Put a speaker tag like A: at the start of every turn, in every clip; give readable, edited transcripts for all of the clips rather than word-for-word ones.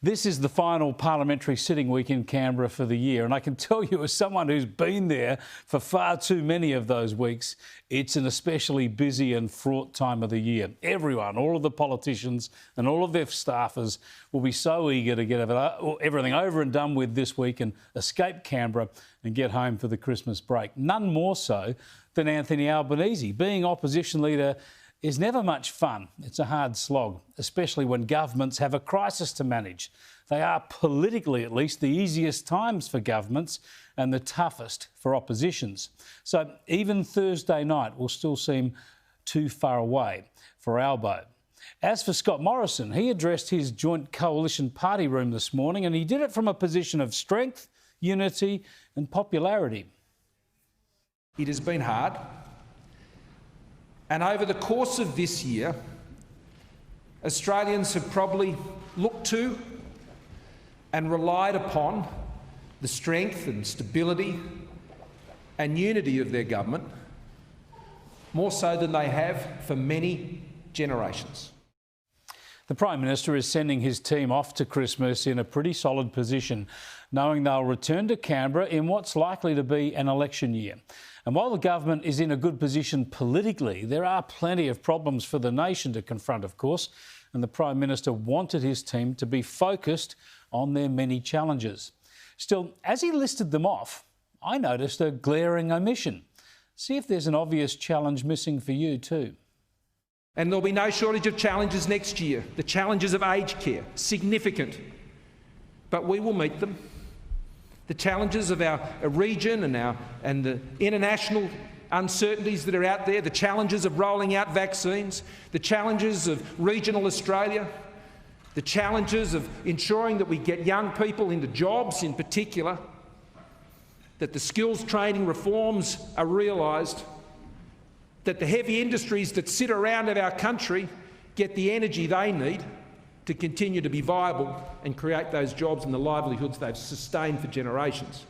A: This is the final parliamentary sitting week in Canberra for the year, and I can tell you, as someone who's been there for far too many of those weeks, it's an especially busy and fraught time of the year. Everyone, all of the politicians and all of their staffers will be so eager to get everything over and done with this week and escape Canberra and get home for the Christmas break. None more so than Anthony Albanese. Being opposition leader is never much fun. It's a hard slog, especially when governments have a crisis to manage. They are, politically at least, the easiest times for governments and the toughest for oppositions. So even Thursday night will still seem too far away for Albo. As for Scott Morrison, he addressed his joint coalition party room this morning, and he did it from a position of strength, unity and popularity.
B: It has been hard. And over the course of this year, Australians have probably looked to and relied upon the strength and stability and unity of their government, more so than they have for many generations.
A: The Prime Minister is sending his team off to Christmas in a pretty solid position, knowing they'll return to Canberra in what's likely to be an election year. And while the government is in a good position politically, there are plenty of problems for the nation to confront, of course, and the Prime Minister wanted his team to be focused on their many challenges. Still, as he listed them off, I noticed a glaring omission. See if there's an obvious challenge missing for you too.
B: And there'll be no shortage of challenges next year. The challenges of aged care, significant, but we will meet them. The challenges of our region and the international uncertainties that are out there, the challenges of rolling out vaccines, the challenges of regional Australia, the challenges of ensuring that we get young people into jobs in particular, that the skills training reforms are realised, that the heavy industries that sit around our country get the energy they need to continue to be viable and create those jobs and the livelihoods they've sustained for generations.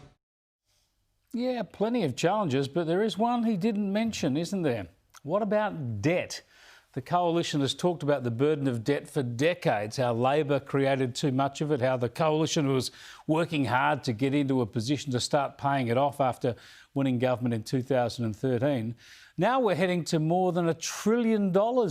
A: Yeah, plenty of challenges, but there is one he didn't mention, isn't there? What about debt? The Coalition has talked about the burden of debt for decades, how Labor created too much of it, how the Coalition was working hard to get into a position to start paying it off after winning government in 2013. Now we're heading to more than $1 trillion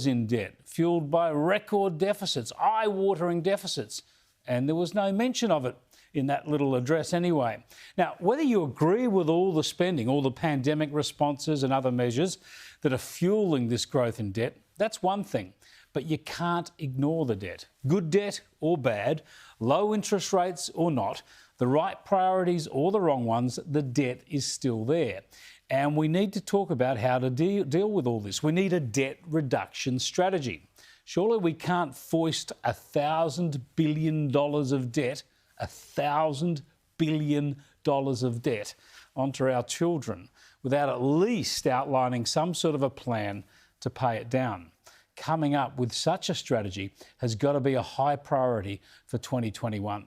A: in debt, fuelled by record deficits, eye-watering deficits. And there was no mention of it in that little address anyway. Now, whether you agree with all the spending, all the pandemic responses and other measures that are fuelling this growth in debt, that's one thing. But you can't ignore the debt. Good debt or bad, low interest rates or not, the right priorities or the wrong ones, the debt is still there. And we need to talk about how to deal with all this. We need a debt reduction strategy. Surely we can't foist $1,000 billion of debt, $1,000 billion of debt onto our children without at least outlining some sort of a plan to pay it down. Coming up with such a strategy has got to be a high priority for 2021.